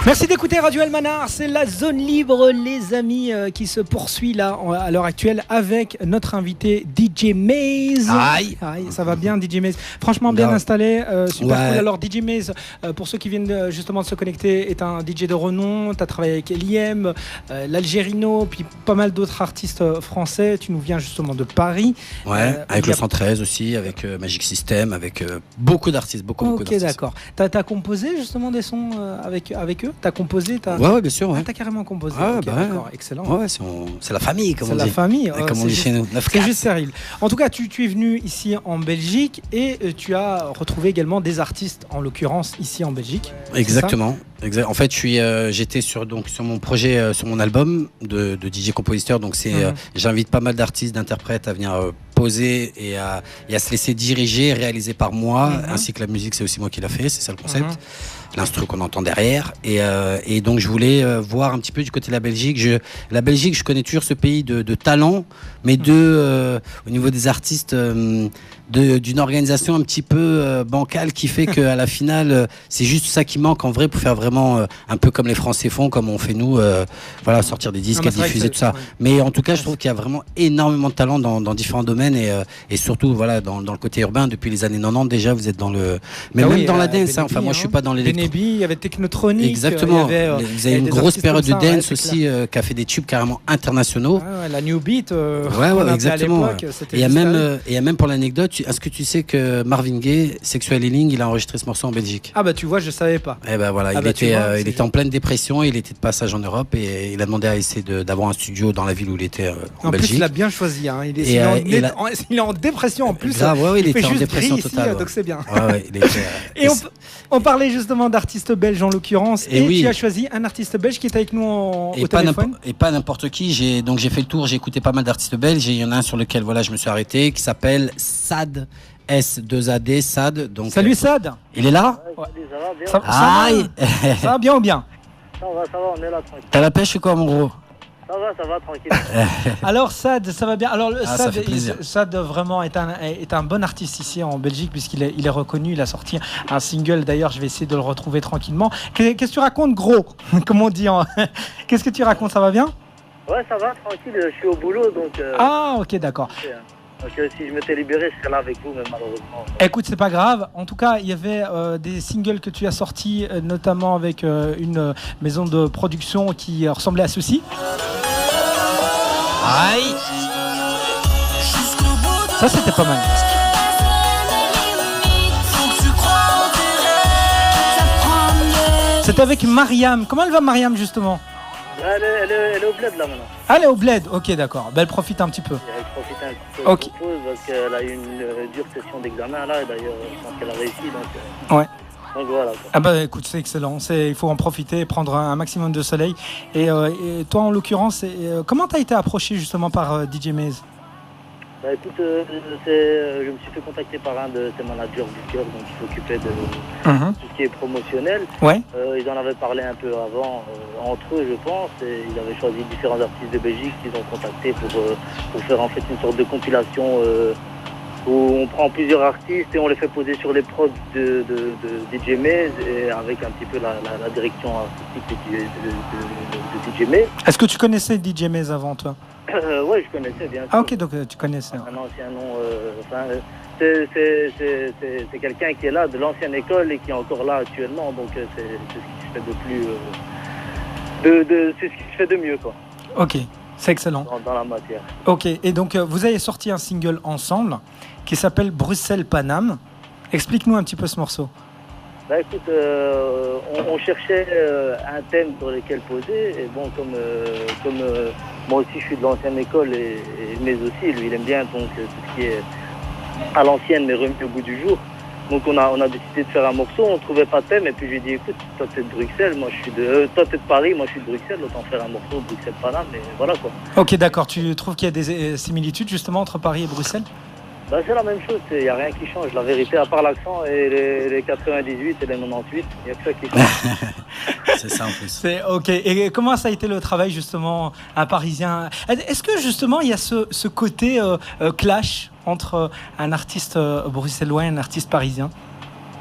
Merci d'écouter Radio Almanar, c'est la zone libre les amis qui se poursuit là à l'heure actuelle avec notre invité DJ Maze. Aïe, ça va bien DJ Maze, franchement bien installé, super ouais. cool. Alors DJ Maze, pour ceux qui viennent justement de se connecter, est un DJ de renom, tu as travaillé avec Eliem, l'Algérino, puis pas mal d'autres artistes français, tu nous viens justement de Paris. Ouais, avec le 113 aussi, avec Magic System, avec beaucoup d'artistes, beaucoup d'artistes. Ok d'accord, t'as composé justement des sons avec eux? T'as composé Ouais, bien sûr. Ouais. T'as carrément composé. Ah, okay, d'accord, excellent. Ouais, c'est la famille, comme on dit. C'est la famille. Comme on dit chez nous. C'est juste sérieux. En tout cas, tu es venu ici en Belgique et tu as retrouvé également des artistes, en l'occurrence ici en Belgique. Exactement. En fait, j'étais sur mon projet, sur mon album de DJ compositeur. Donc j'invite pas mal d'artistes, d'interprètes à venir poser et à se laisser diriger, réaliser par moi, ainsi que la musique, c'est aussi moi qui l'a fait. C'est ça le concept. L'instru qu'on entend derrière et donc je voulais voir un petit peu du côté de la Belgique. La Belgique, je connais toujours ce pays de talent, mais au niveau des artistes, d'une organisation un petit peu bancale qui fait qu'à la finale, c'est juste ça qui manque en vrai pour faire vraiment un peu comme les Français font, comme on fait nous, sortir des disques et diffuser tout ça. Ouais. Mais en tout cas, je trouve qu'il y a vraiment énormément de talent dans différents domaines et surtout dans le côté urbain. Depuis les années 90 déjà, vous êtes dans le... Mais même dans la dance, enfin moi je suis pas dans l'électro. Il y avait Technotronic. Exactement. Vous avez une grosse période de dance aussi qui a fait des tubes carrément internationaux. La New Beat. Exactement. Et il y a même pour l'anecdote, est-ce que tu sais que Marvin Gaye, Sexual Healing, il a enregistré ce morceau en Belgique? Ah bah tu vois, je savais pas. Et ben voilà, il était en pleine dépression, il était de passage en Europe et il a demandé à essayer d'avoir un studio dans la ville où il était en Belgique. Plus, il a bien choisi. Hein. Il est en dépression en plus. Grave, il était en dépression totale. Donc c'est bien. Et on parlait justement d'artistes belges en l'occurrence, et tu as choisi un artiste belge qui est avec nous au téléphone. Et pas n'importe qui. J'ai fait le tour, j'ai écouté pas mal d'artistes belges. Et il y en a un sur lequel je me suis arrêté, qui s'appelle Sad, S2AD, Sad. Donc, salut Sad. Il est là? Ouais, ça va bien. Ça va bien ou bien? Ça va, on est là tranquille. T'as la pêche ou quoi, mon gros? Ça va, tranquille. Alors Sad, ça va bien. Alors Sad vraiment est un bon artiste ici en Belgique puisqu'il est reconnu. Il a sorti un single. D'ailleurs, je vais essayer de le retrouver tranquillement. Qu'est-ce que tu racontes, gros? Comme on dit. Qu'est-ce que tu racontes? Ça va bien? Ouais, ça va, tranquille. Je suis au boulot, donc. Ah, ok, d'accord. Donc si je m'étais libéré, je serais là avec vous, mais malheureusement. Écoute, c'est pas grave. En tout cas, il y avait des singles que tu as sortis, notamment avec une maison de production qui ressemblait à ceci. Aïe. Ça, c'était pas mal. C'était avec Mariam. Comment elle va, Mariam, justement? Elle est au bled là maintenant. Elle est au bled, ok, d'accord. Elle profite un petit peu. Elle profite un petit peu de pause parce qu'elle a eu une dure session d'examen là, et d'ailleurs je pense qu'elle a réussi. Ouais. Donc voilà. Ah bah écoute, c'est excellent. Il faut en profiter, prendre un maximum de soleil. Et toi en l'occurrence, comment t'as été approché justement par DJ Maze? Bah écoute, je me suis fait contacter par un de ses managers du cœur, donc il s'occupait de tout ce qui est promotionnel. Ouais. Ils en avaient parlé un peu avant, entre eux je pense, et ils avaient choisi différents artistes de Belgique qu'ils ont contactés pour faire en fait une sorte de compilation où on prend plusieurs artistes et on les fait poser sur les prods de DJ Maze et avec un petit peu la direction artistique de DJ Maze. Est-ce que tu connaissais DJ Maze avant toi? Ouais, je connaissais bien sûr. Ah ok, donc tu connaissais. Un ancien nom, c'est quelqu'un qui est là de l'ancienne école et qui est encore là actuellement, donc c'est ce qui se fait de plus, c'est ce qui se fait de mieux quoi. Ok, c'est excellent. Dans la matière. Ok, et donc vous avez sorti un single ensemble qui s'appelle Bruxelles-Paname. Explique-nous un petit peu ce morceau. Bah écoute, on cherchait un thème sur lequel poser, et bon, comme moi aussi je suis de l'ancienne école, mais aussi lui il aime bien donc tout ce qui est à l'ancienne mais remis au goût du jour. Donc on a décidé de faire un morceau, on trouvait pas de thème, et puis je lui ai dit écoute, toi t'es de Bruxelles, moi je suis toi t'es de Paris, moi je suis de Bruxelles, autant faire un morceau Bruxelles-Paname, et voilà quoi. Ok, d'accord, tu trouves qu'il y a des similitudes justement entre Paris et Bruxelles? Bah, c'est la même chose, il n'y a rien qui change. La vérité, à part l'accent et les 98 et les 98, il n'y a que ça qui change. C'est ça en plus. C'est ok. Et comment ça a été le travail justement un Parisien? Est-ce que justement il y a ce côté clash entre un artiste bruxellois et un artiste parisien?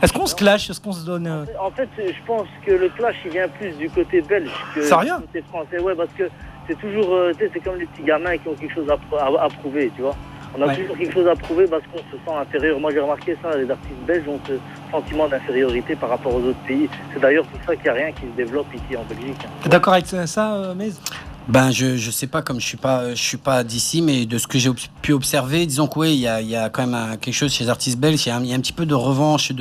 Est-ce qu'on se clash? Est-ce qu'on se donne En fait, je pense que le clash, il vient plus du côté belge que Sérieux? du côté français. Ouais, parce que c'est toujours, c'est comme les petits gamins qui ont quelque chose à prouver, tu vois. On a toujours quelque chose à prouver parce qu'on se sent inférieur. Moi, j'ai remarqué ça, les artistes belges ont ce sentiment d'infériorité par rapport aux autres pays. C'est d'ailleurs pour ça qu'il n'y a rien qui se développe ici en Belgique. T'es d'accord avec ça, Maze? Ben je sais pas, comme je suis pas d'ici, mais de ce que j'ai pu observer, disons que oui, il y a quand même quelque chose chez les artistes belges, il y a un petit peu de revanche,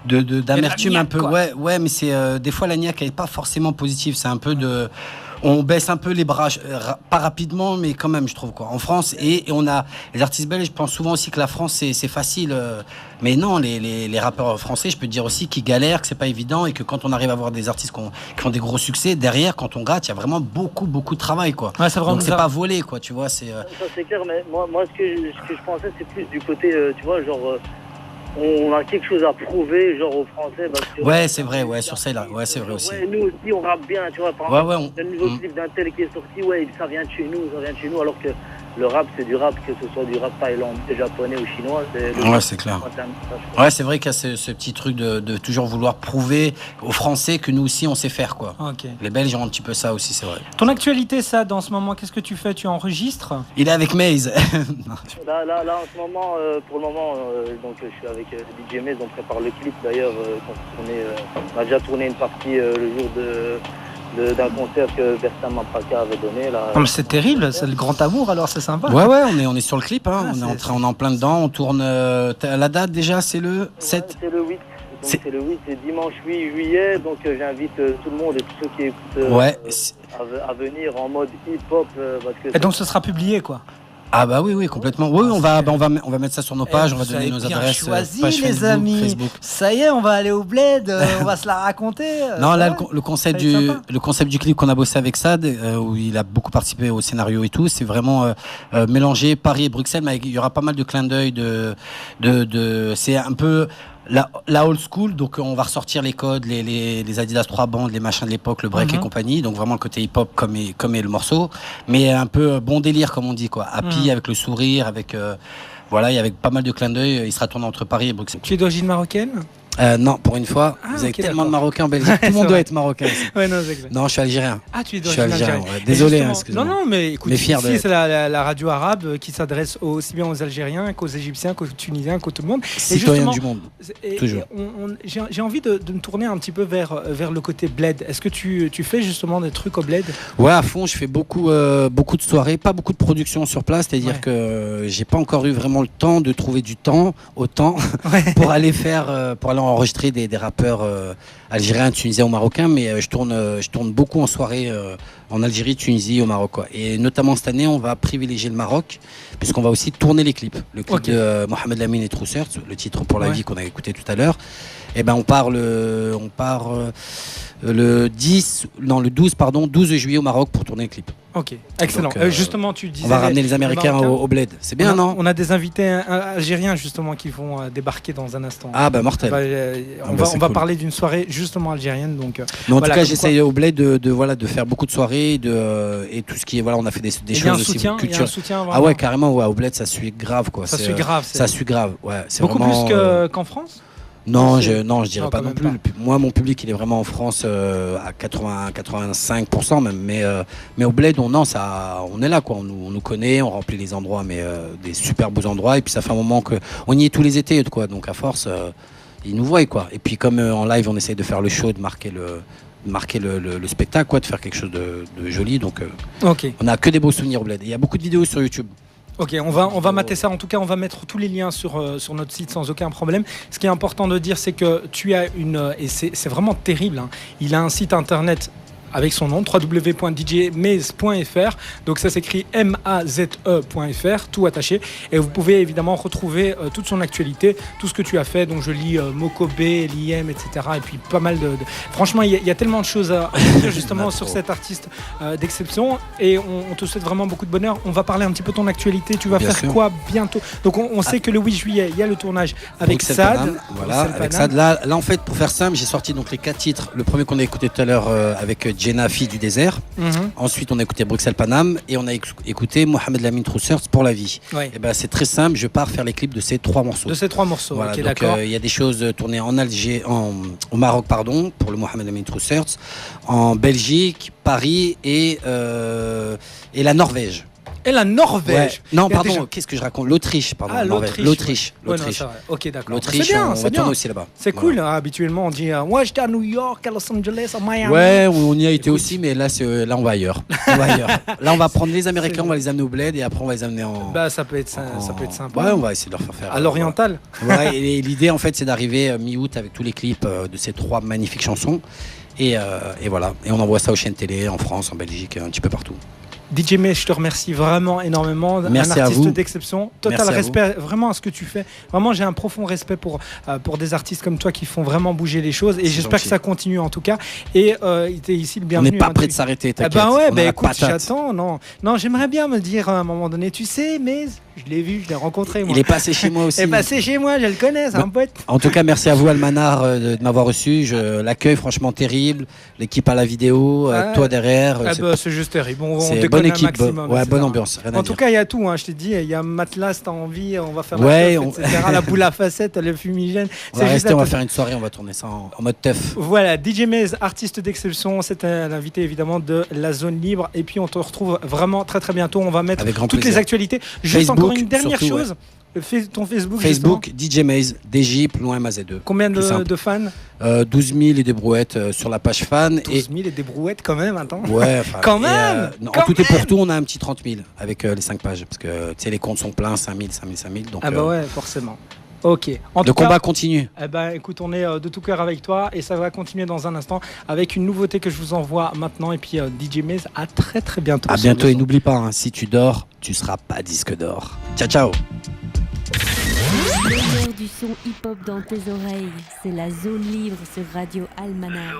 d'amertume un peu. Ouais, mais c'est des fois la niaque elle est pas forcément positive, c'est un peu de on baisse un peu les bras, pas rapidement, mais quand même, je trouve, quoi. En France, et on a les artistes belges, je pense souvent aussi que la France, c'est facile. Mais non, les rappeurs français, je peux te dire aussi qu'ils galèrent, que c'est pas évident, et que quand on arrive à avoir des artistes qui ont des gros succès, derrière, quand on gratte, il y a vraiment beaucoup de travail, quoi. Ouais, c'est donc c'est pas volé, quoi, tu vois. Ça, c'est clair, mais moi ce que je pensais, c'est plus du côté, tu vois, genre... on a quelque chose à prouver, genre aux Français. Parce que ouais, c'est vrai, ouais, sur celle-là, ouais, c'est vrai aussi. Ouais, nous aussi, on rappe bien, tu vois. Par exemple, le nouveau clip d'un tel qui est sorti, ouais, ça vient de chez nous, alors que le rap, c'est du rap, que ce soit du rap thaïlandais, japonais ou chinois. C'est clair. Ouais, c'est vrai qu'il y a ce petit truc de toujours vouloir prouver aux Français que nous aussi, on sait faire, quoi. Okay. Les Belges ont un petit peu ça aussi, c'est vrai. Ton actualité, ça, dans ce moment, qu'est-ce que tu fais? Tu enregistres? Il est avec Maze. là, en ce moment, pour le moment, donc, je suis avec DJ Maze, on prépare le clip. D'ailleurs, on a déjà tourné une partie le jour d'un concert que Bertin Mapraka avait donné. Là. Oh, mais c'est terrible, c'est le grand amour, alors c'est sympa. Ouais, on est sur le clip, hein. On est en plein dedans, on tourne. La date déjà, c'est le 7 c'est le 8. Donc c'est le 8, c'est dimanche 8 juillet, donc j'invite tout le monde et tous ceux qui écoutent à venir en mode hip-hop. Et donc ce sera publié, quoi? Ah bah oui, complètement. Oui, on va mettre ça sur nos pages, on va donner nos adresses. Choisi, page les Facebook, amis. Facebook. Ça y est, on va aller au bled, on va se la raconter. Non, là, le concept du clip qu'on a bossé avec Sad, où il a beaucoup participé au scénario et tout, c'est vraiment mélanger Paris et Bruxelles, mais il y aura pas mal de clins d'œil c'est un peu la old school, donc on va ressortir les codes, les Adidas 3 bandes, les machins de l'époque, le break et compagnie, donc vraiment le côté hip-hop comme est le morceau, mais un peu bon délire comme on dit, quoi. Happy avec le sourire, avec voilà, il y avait pas mal de clins d'œil, il sera tourné entre Paris et Bruxelles. Tu es d'origine marocaine? Non, pour une fois, vous avez tellement de Marocains en Belgique. Tout le monde doit être marocain. Ouais, non, c'est exact. Non, je suis algérien. Ah, tu es d'origine algérienne. Ouais. Désolé, excuse-moi. Non, mais écoute, ici, c'est la radio arabe qui s'adresse aussi bien aux Algériens qu'aux Égyptiens, qu'aux Tunisiens, qu'à tout le monde. Citoyens du monde, toujours. J'ai envie de me tourner un petit peu vers le côté bled. Est-ce que tu fais justement des trucs au bled? Ouais, à fond, je fais beaucoup de soirées, pas beaucoup de production sur place, c'est-à-dire que j'ai pas encore eu vraiment le temps de trouver du temps, pour aller enregistrer des rappeurs algériens, tunisiens ou marocains, mais je tourne beaucoup en soirée en Algérie, Tunisie, au Maroc, quoi. Et notamment cette année, on va privilégier le Maroc, puisqu'on va aussi tourner les clips. Le clip de Mohamed Lamine et Troussert, le titre Pour la vie qu'on a écouté tout à l'heure. Et ben on part le 12 juillet au Maroc pour tourner le clip. Ok, excellent. Donc, justement, tu disais... On va ramener les Américains au bled. C'est bien, non? On a des invités algériens, justement, qui vont débarquer dans un instant. Ah, bah mortel. On va parler d'une soirée, justement, algérienne. Donc, mais en tout cas, j'essaye au bled de faire beaucoup de soirées et tout ce qui est... Voilà, on a fait des choses aussi. Il y a un soutien, vraiment. Ah ouais, carrément, ouais, au bled, ça suit grave, quoi. Ça suit grave. Ça suit grave, ouais. Beaucoup plus qu'en France? Non, je dirais pas non plus. Moi, mon public, il est vraiment en France à 85% même. Mais au bled, on est là, quoi. On nous connaît, on remplit les endroits, mais des super beaux endroits. Et puis ça fait un moment qu'on y est tous les étés, quoi. Donc à force, ils nous voient, quoi. Et puis comme en live, on essaye de faire le show, de marquer le spectacle, quoi, de faire quelque chose de joli. Donc on a que des beaux souvenirs au bled. Il y a beaucoup de vidéos sur YouTube. Ok, on va mater ça. En tout cas, on va mettre tous les liens sur notre site sans aucun problème. Ce qui est important de dire, c'est que tu as et c'est vraiment terrible, hein. Il a un site internet avec son nom, www.djmaze.fr. Donc ça s'écrit maze.fr, tout attaché. Et vous pouvez évidemment retrouver toute son actualité, tout ce que tu as fait. Donc je lis Mokobé, l'IM, etc. Et puis pas mal de... Franchement, il y a tellement de choses à dire justement sur cet artiste d'exception. Et on te souhaite vraiment beaucoup de bonheur. On va parler un petit peu de ton actualité. Tu vas faire quoi bientôt? Donc on sait que le 8 juillet, il y a le tournage avec Sad. Voilà, avec Sad. Là, en fait, pour faire simple, j'ai sorti donc les 4 titres. Le premier qu'on a écouté tout à l'heure avec Jenna, fille du désert. Ensuite, on a écouté Bruxelles Paname et on a écouté Mohamed Lamine Troussers pour la vie. Ouais. Et ben, c'est très simple, je pars faire les clips de ces 3 morceaux. Voilà, donc, d'accord. il y a des choses tournées en Alger, au Maroc, pardon, pour le Mohamed Lamine Troussers, en Belgique, Paris et la Norvège. Et la Norvège. Ouais. Non, pardon, qu'est-ce que je raconte? L'Autriche, pardon. Ah, l'Autriche. Ouais, non, c'est vrai. Ok, d'accord. L'Autriche, C'est bien, on c'est va bien. tourner aussi là-bas. C'est cool. Hein, habituellement, on dit moi j'étais à New York, à Los Angeles, à Miami. Ouais, on y a été aussi, mais là, on va ailleurs. Là, on va prendre les Américains, on va les amener au bled et après, on va les amener en. Bah, ça peut être sympa. Ouais, on va essayer de leur faire. À l'oriental. Ouais, et l'idée, en fait, c'est d'arriver mi-août avec tous les clips de ces 3 magnifiques chansons. Et voilà. Et on envoie ça aux chaînes télé, en France, en Belgique, un petit peu partout. DJ May, je te remercie vraiment énormément. Merci un artiste à vous. d'exception. Total respect vraiment à ce que tu fais. Vraiment, j'ai un profond respect pour des artistes comme toi qui font vraiment bouger les choses. Et j'espère que ça continue en tout cas. Et t'es ici le bienvenu. On n'est pas prêt de s'arrêter, t'inquiète. Ben ouais, ben écoute, j'attends. Non, j'aimerais bien me dire à un moment donné, tu sais, mais je l'ai vu, je l'ai rencontré. Moi. Il est passé chez moi aussi. Il est passé chez moi, je le connais, c'est un pote. En tout cas, merci à vous, Almanar, de m'avoir reçu. L'accueil, franchement, terrible. L'équipe à la vidéo, toi derrière. C'est juste terrible. On bonne équipe, bonne ambiance. En tout cas, il y a tout. Hein, je t'ai dit, il y a Matlas, t'as envie, on va faire etc. La boule à facettes, le fumigène. On va faire une soirée, on va tourner ça en mode teuf. Voilà, DJ Maze, artiste d'exception. C'est l'invité évidemment de la zone libre. Et puis on te retrouve vraiment très très bientôt. On va mettre toutes les actualités. Juste Facebook, encore une dernière chose. Ouais. Ton Facebook. Facebook, DJ Maze, DJ loin Mazé2. Combien de fans 12 000 et des brouettes sur la page fan. 12 000 et des brouettes quand même, attends. Ouais, quand même. En tout et pour tout, on a un petit 30 000 avec les 5 pages. Parce que tu sais, les comptes sont pleins, 5 000, 5 000, 5 000. Donc, ouais, forcément. Ok. Le combat continue. Écoute, on est de tout cœur avec toi et ça va continuer dans un instant avec une nouveauté que je vous envoie maintenant. Et puis DJ Maze, à très très bientôt. À bientôt et n'oublie pas, si tu dors, tu seras pas disque d'or. Ciao, ciao. Le meilleur du son hip-hop dans tes oreilles, c'est la zone libre sur Radio Almanar.